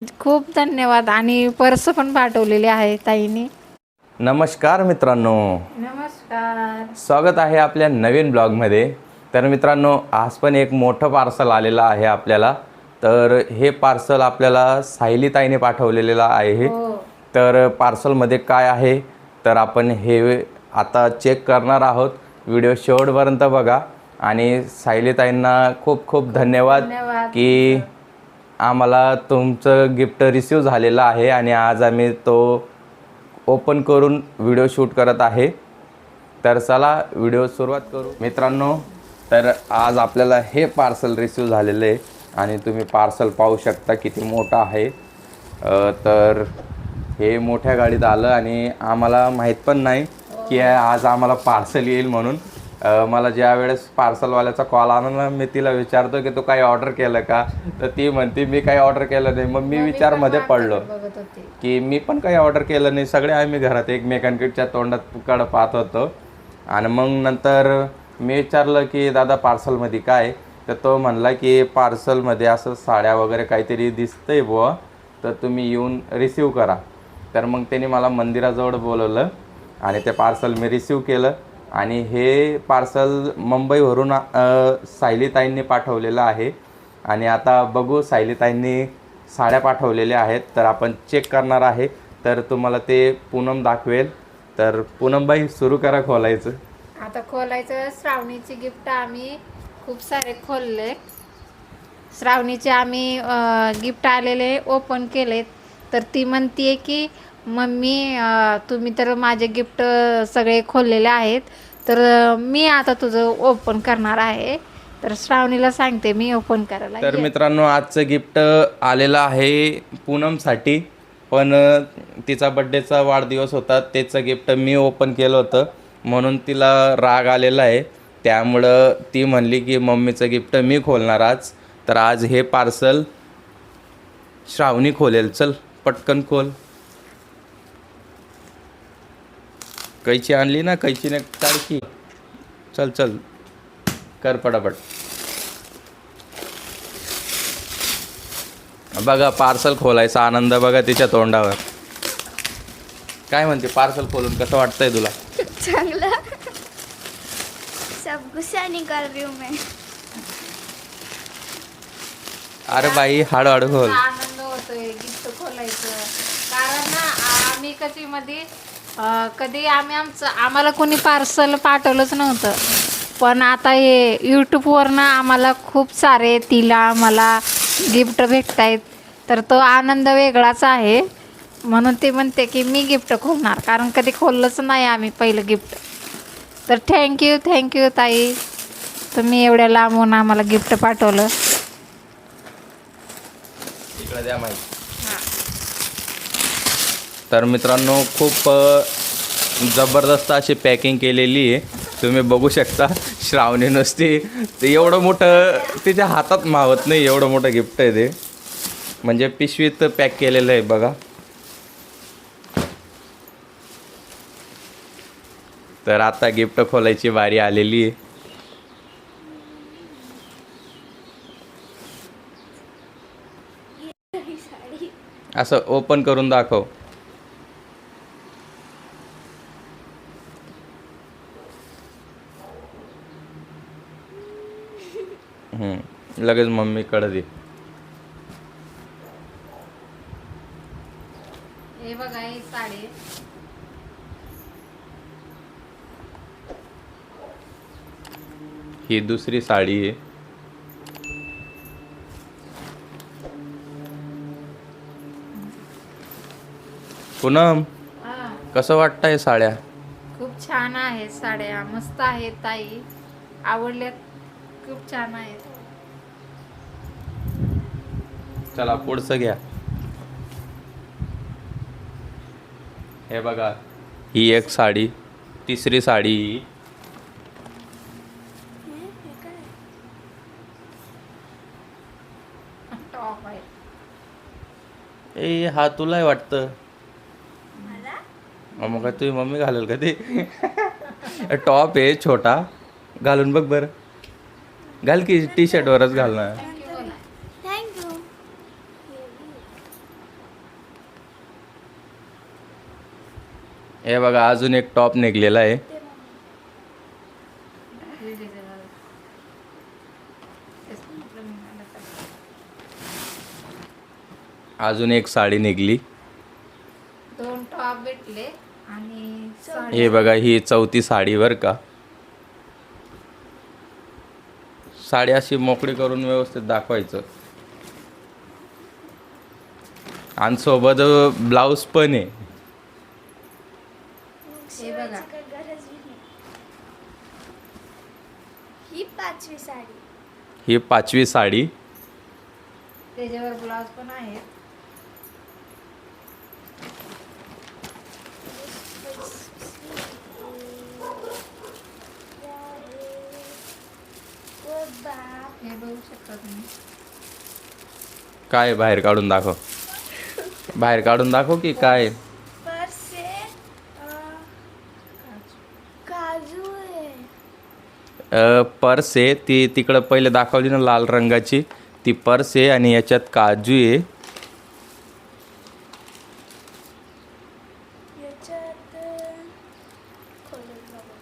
खूप धन्यवाद आणि पर्स पण पाठवलेली आहे ताईने. नमस्कार मित्रांनो, नमस्कार. स्वागत आहे आपल्या नवीन ब्लॉगमध्ये. तर मित्रांनो, आज पण एक मोठं पार्सल आलेलं आहे आपल्याला. तर हे पार्सल आपल्याला सायली ताईने पाठवलेलं आहे. हो. तर पार्सलमध्ये काय आहे तर आपण हे आता चेक करणार आहोत. व्हिडिओ शेवटपर्यंत बघा. आणि सायली ताईंना खूप खूप धन्यवाद की आम्हाला तुमचं गिफ्ट रिसीव झालेलं आहे आणि आज आम्ही तो ओपन करून व्हिडिओ शूट करत आहे. तर चला व्हिडिओ सुरुवात करू. मित्रांनो, तर आज आपल्याला हे पार्सल रिसीव झालेलं आहे आणि तुम्ही पार्सल पाहू शकता किती मोठं आहे. तर हे मोठ्या गाडीत आलं आणि आम्हाला माहीत पण नाही की आज आम्हाला पार्सल येईल म्हणून. मला ज्या वेळेस पार्सलवाल्याचा कॉल आला ना, मी तिला विचारतो की तू काही ऑर्डर केलं का, तर ती म्हणते मी काही ऑर्डर केलं नाही. मग मी विचारमध्ये पडलो की मी पण काही ऑर्डर केलं नाही. सगळे आम्ही घरात एकमेकांकडच्या तोंडाकडं पाहत होतो. आणि मग नंतर मी विचारलं की दादा पार्सलमध्ये काय, तर तो म्हणला की पार्सलमध्ये असं साड्या वगैरे काहीतरी दिसतंय बुवा, तर तुम्ही येऊन रिसीव करा. तर मग त्याने मला मंदिराजवळ बोलवलं आणि ते पार्सल मी रिसीव केलं. आणि हे पार्सल मुंबईवरून सायली ताईंनी पाठवलेलं आहे. आणि आता बघू, सायली ताईंनी साड्या पाठवलेल्या आहेत तर आपण चेक करणार आहे. तर तुम्हाला ते पूनम दाखवेल. तर पूनमबाई सुरू करा खोलायचं. आता खोलायचं. श्रावणीची गिफ्ट आम्ही खूप सारे खोलले. श्रावणीचे आम्ही गिफ्ट आलेले ओपन केलेत. तर ती म्हणते की मम्मी तुम्ही तर माझे गिफ्ट सगळे खोललेले आहेत, तर मी आता तुझं ओपन करणार आहे. तर श्रावणीला सांगते मी ओपन करायला. तर मित्रांनो, आजचं गिफ्ट आलेलं आहे पूनमसाठी. पण तिचा बड्डेचा वाढदिवस होता, त्याचं गिफ्ट मी ओपन केलं होतं म्हणून तिला राग आलेला आहे. त्यामुळं ती म्हणली की मम्मीचं गिफ्ट मी खोलणार आज. तर आज हे पार्सल श्रावणी खोलेल. चल पटकन खोल. कैची आणली ना, कैचीने काढ. चल चल कर पटापट. बघा पार्सल खोलायचा आनंद बघा तिच्या तोंडावर. काय म्हणते, पार्सल खोलून कसं वाटतंय तुला? चांगला. सब गुस्सा निकाल रही हूँ मैं. अरे बाई, हळूहळू खोल. आनंद होतोय गिफ्ट खोलायचं. कारण ना आम्ही कधी आम्हाला कोणी पार्सल पाठवलंच नव्हतं. पण आता हे यूट्यूबवरनं आम्हाला खूप सारे तिला मला गिफ्ट भेटत आहेत. तर तो आनंद वेगळाच आहे. म्हणून ती म्हणते की मी गिफ्ट खोलणार, कारण कधी खोललंच नाही आम्ही पहिलं गिफ्ट. तर थँक्यू ताई, तुम्ही एवढ्या लांबून आम्हाला गिफ्ट पाठवलं. इकडे द्या माहिती. तर मित्रांनो, खूप जबरदस्त अशी पॅकिंग केलेली आहे. तुम्ही बघू शकता. श्रावणी नुसती ते एवढं मोठं तिच्या हातात मावत नाही, एवढं मोठं गिफ्ट आहे ते. म्हणजे पिशवीत पॅक केलेलं आहे बघा. तर आता गिफ्ट खोलायची बारी आलेली आहे. असं ओपन करून दाखव. लगेच मम्मीकडे दे. हे बघा, ही साडी ही दुसरी साडी आहे. पूनम, कसं वाटतंय साड्या? खूप छान आहेत साड्या, मस्त आहेत ताई, आवडल्यात, खूप छान आहेत. चला पुढचं घ्या. हे बघा, ही एक साडी, तिसरी साडी. टॉप आहे. ए हा तुला वाटतं? मग काय तुझी मम्मी घालेल का ते? टॉप आहे छोटा, घालून बघ बरं. घाल की, टी शर्टवरच घाल ना. थँक्यू. हे बघा अजून एक टॉप निघलेला आहे. अजून एक साडी निघली. 2 टॉप भेटले आणि साडी. हे बघा ही चौथी साडी बर का. साडी अशी मोकळी करून व्यवस्थित दाखवायचं. आणि सोबत ब्लाऊज पण आहे. हे बघा काही गरज नाही. ही 5वी साडी. ही 5वी साडी. त्याच्यावर ब्लाउज पण आहे. हे बघू शकता तुम्ही. काय बाहेर काढून दाखव. बाहेर काढून दाखव की काय. पर्स आहे. काजू आहे. पर्स आहे ती तिकडं पहिले दाखवली ना लाल रंगाची ती पर्स आहे आणि याच्यात काजू आहे. याच्यात खोलून बघू.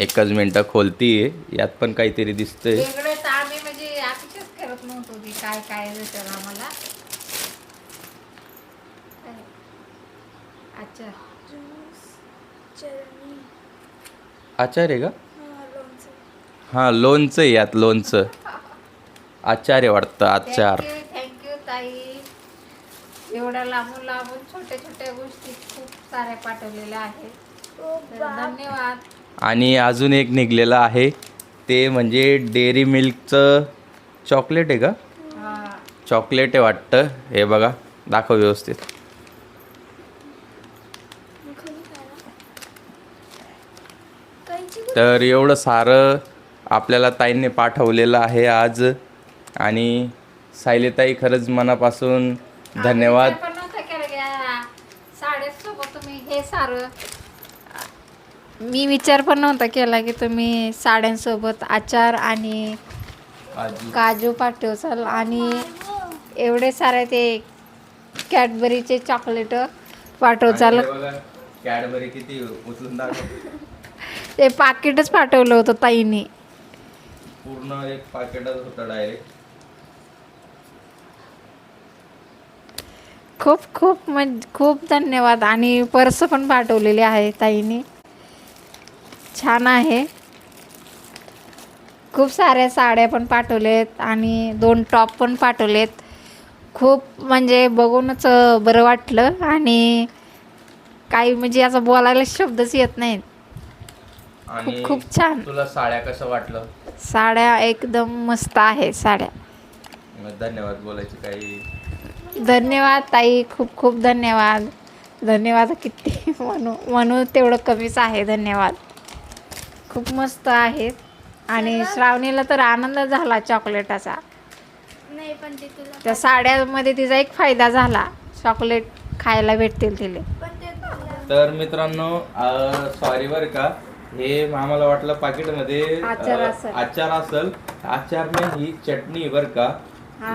एकच मिनटं खोलतीये. यात पण काहीतरी दिसतंय. वेगळे तर आम्ही म्हणजे अपेक्षाच करत नव्हतो की काय काय भेटेल आम्हाला. अच्छा ज्यूस, चटणी, आचार आहे का. लोणचं. हां लोणचं आहे यात. लोणचं आचार आहे वाटतं. आचार. थँक्यू ताई. एवढ्या लांबून लांबून छोट्या छोट्या गोष्टी खूप साऱ्या पाठवलेल्या आहेत. ओ तर बाप. धन्यवाद. आणि अजून एक निघलेलं आहे ते म्हणजे डेअरी मिल्कचं चॉकलेट आहे का. हा. चॉकलेट आहे वाटतं. हे बघा दाखव व्यवस्थित. मी खोलू का? कैची कुठे? तर एवढं सारं आपल्याला ताईंनी पाठवलेलं आहे आज. आणि सायलीताई खरंच मनापासून धन्यवाद. आम्ही विचार पण नव्हता केला की साड्यांसोबत तुम्ही हे सारं. मी विचार पण नव्हता केला की तुम्ही साड्यांसोबत आचार आणि काजू पाठवसाल आणि एवढे सारे ते कॅडबरीचे चॉकलेट पाठवचाल. कॅडबरी किती उचलून दाखव. ते पाकिटच पाठवलं होतं ताईने. पूर्ण एक पाकिटच होतं डायरेक्ट. खूप खूप खूप धन्यवाद. आणि पर्स पण पाठवलेली आहे ताईने. छान आहे. खूप साऱ्या साड्या पण पाठवलेत आणि 2 टॉप पण पाठवलेत. खूप म्हणजे बघूनच बरं वाटलं आणि काही म्हणजे असं बोलायला शब्दच येत नाहीत. आणि खूप खूप छान. तुला साड्या कसं वाटलं. साड्या एकदम मस्त आहे साड्या. धन्यवाद बोलायची काही. धन्यवाद ताई. खूप खूप धन्यवाद. धन्यवाद किती म्हणू तेवढं कमीच आहे. धन्यवाद. खूप मस्त आहेत. आणि श्रावणीला तर आनंद झाला चॉकलेटाचा. नाही पण ते तुला. त्या साड्यामध्ये तिचा एक फायदा झाला. चॉकलेट खायला भेटतील तिला. पण ते तुला. तर मित्रांनो सॉरी बरं का. हे आम्हाला वाटलं पाकिटमध्ये आचार असेल. आचार असेल. आचार नाही ही चटणी बरं का.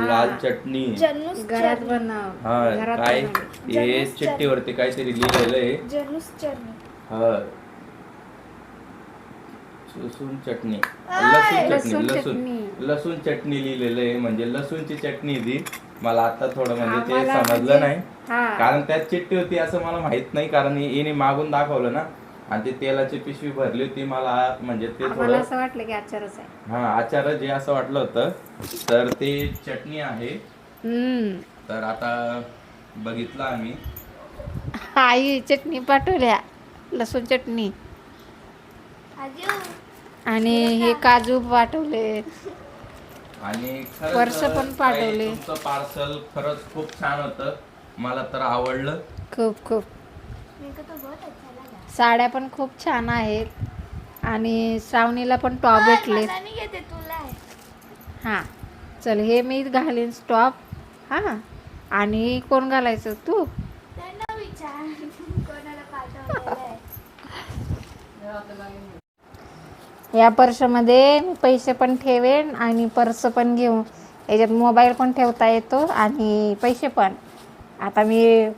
लाल चटणी. जन्नूस घरात चटणी. बनव. हा घरात काय बनवली. हे चिठ्ठीवरती काहीतरी लिहिलेलं आहे. जन्नूस चटणी. हा लसूण चटणी. आय, लसूण लसूण चटणी. चटणी. लसूण चटणी लिहिलेलं आहे. म्हणजे लसूणची चटणी ती. मला आता थोडं म्हणजे ते आम्हाला समजलं म्हणजे- नाही. हा. कारण त्यात चिठ्ठी होती असं मला माहित नाही. कारण हिने मागून दाखवलं ना आणि ती तेलाची पिशवी भरली होती. मला म्हणजे ते मला थोडं असं वाटलं की आचारच आहे. हा आचार जे असं वाटलं होतं. तर ते चटणी आहे. तर आता बघितलं आम्ही. आई चटणी पाठवल्या. लसूण चटणी. आजू. आणि हे काजू पाठवले. आणि पर्स पण पाठवले. तुमचं पार्सल खरंच खूप छान होतं. मला तर आवडलं. खूप खूप. मी का तो बहुत अच्छा लगा. साड्या पण खूप छान आहेत. आणि श्रावणीला पण टॉप भेटले. मला नाही येते तुला आहे. हां चल हे मी घालीन टॉप. हां आणि कोण घालायचं तू. त्यांना विचार कोणाला पाठवलेलं आहे. या पर्समध्ये मी पैसे पण ठेवेन आणि पर्स पण घेऊ. याच्यात मोबाईल पण ठेवता येतो आणि पैसे पण. आता मी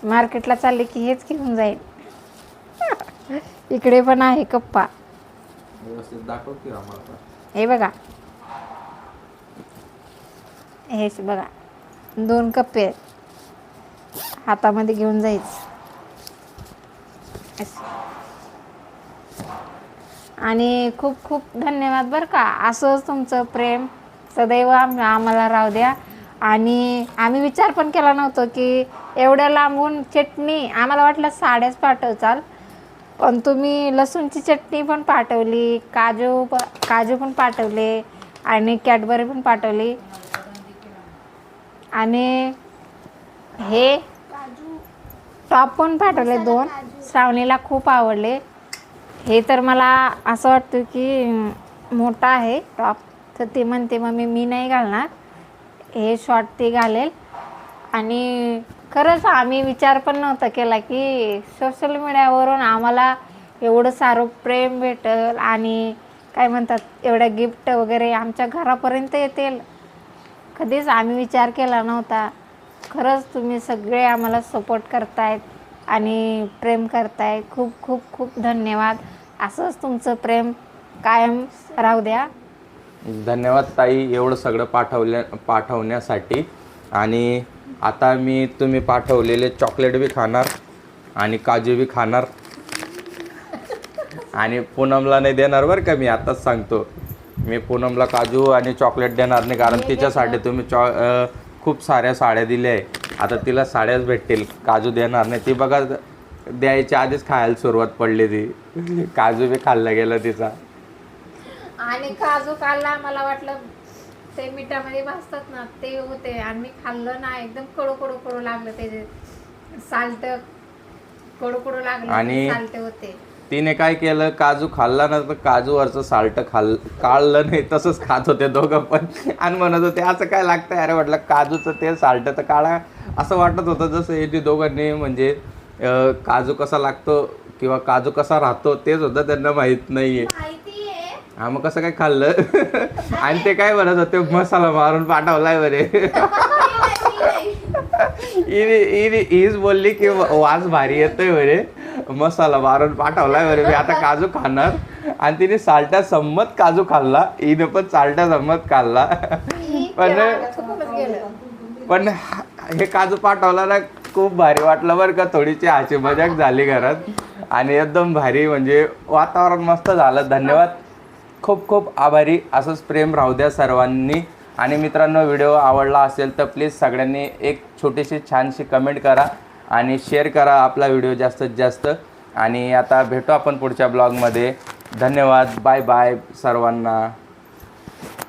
मार्केटला चालले की हेच घेऊन जाईल. इकडे पण आहे कप्पा, व्यवस्थित दाखव की आम्हाला. हे बघा, हेच बघा 2 कप्पे हातामध्ये घेऊन जायचं. आणि खूप खूप धन्यवाद बरं का. असंच तुमचं प्रेम सदैव आम्हाला राहू द्या. आणि आम्ही विचार पण केला नव्हतं की एवढ्या लांबून चटणी, आम्हाला वाटलं साड्याच पाठवचाल, पण तुम्ही लसूणची चटणी पण पाठवली, काजू पण पाठवले आणि कॅडबरी पण पाठवली. आणि हे काजू टॉप पण पाठवले 2. श्रावणीला खूप आवडले. हे तर मला असं वाटतं की मोठा आहे टॉप, तर ती म्हणते मम्मी मी नाही घालणार, हे शॉर्ट ती घालेल. आणि खरंच आम्ही विचार पण नव्हता केला की सोशल मीडियावरून आम्हाला एवढं सारं प्रेम भेटेल आणि काय म्हणतात एवढ्या गिफ्ट वगैरे आमच्या घरापर्यंत येतील. कधीच आम्ही विचार केला नव्हता. खरंच तुम्ही सगळे आम्हाला सपोर्ट करतायत आणि प्रेम करताय. खूप खूप खूप धन्यवाद. असंच तुमचं प्रेम कायम राहू द्या. धन्यवाद ताई एवढं सगळं पाठवण्यासाठी. आणि आता मी तुम्ही पाठवलेले चॉकलेट बी खाणार आणि काजू बी खाणार. आणि पूनमला नाही देणार बरं का, मी आताच सांगतो. मी पूनमला काजू आणि चॉकलेट देणार नाही, कारण तिच्यासाठी तुम्ही खूप साऱ्या साड्या दिल्या आहे. आता तिला साड्याच भेटतील, काजू देणार नाही. ती बघा द्यायच्या आधीच खायला सुरुवात पडली, ती काजू बी खाल्ला गेला तिचा. आणि काजू खाल्ला, मला वाटलं ते मिठामध्ये भाजतात ना ते होते, आणि मी खाल्लं ना एकदम कडू लागलं, त्याचे साल्ट कडू लागलं आणि साल्ट होते. तिने काय केलं, काजू खाल्ला ना तर काजूवरचं साल्ट काढलं नाही, तसंच खात होते दोघं पण. आणि म्हणत होते असं काय लागतं. अरे म्हटलं काजूचं ते साल्ट तर काढा. असं वाटत होतं जसं हे दोघांनी म्हणजे काजू कसा लागतो किंवा काजू कसा राहतो तेच होतं त्यांना माहीत नाही आहे. माहिती आहे. हा मग कसं काय खाल्लं. आणि ते काय म्हणत होते मसाला मारून पाठवलाय बरे. हीच बोलली की वास भारी येतोय बरे, मसाला मारून पाठवलाय बरे, मी आता काजू खाणार. आणि तिने साल्टा संमत काजू खाल्ला, हिने पण साल्टा संमत खाल्ला. पण हे काजू पाठवला ना खूप भारी वाटलं बरं का. थोडीशी हाची मजाक झाली घरात आणि एकदम भारी म्हणजे वातावरण मस्त झालं. धन्यवाद, खूप खूप आभारी. असंच प्रेम राहू द्या सर्वांनी. आणि मित्रांनो व्हिडिओ आवडला असेल तर प्लीज सगळ्यांनी एक छोटीशी छानशी कमेंट करा आणि शेअर करा आपला व्हिडिओ जास्तीत जास्त. आणि आता भेटू आपण पुढच्या ब्लॉगमध्ये. धन्यवाद, बाय बाय सर्वांना.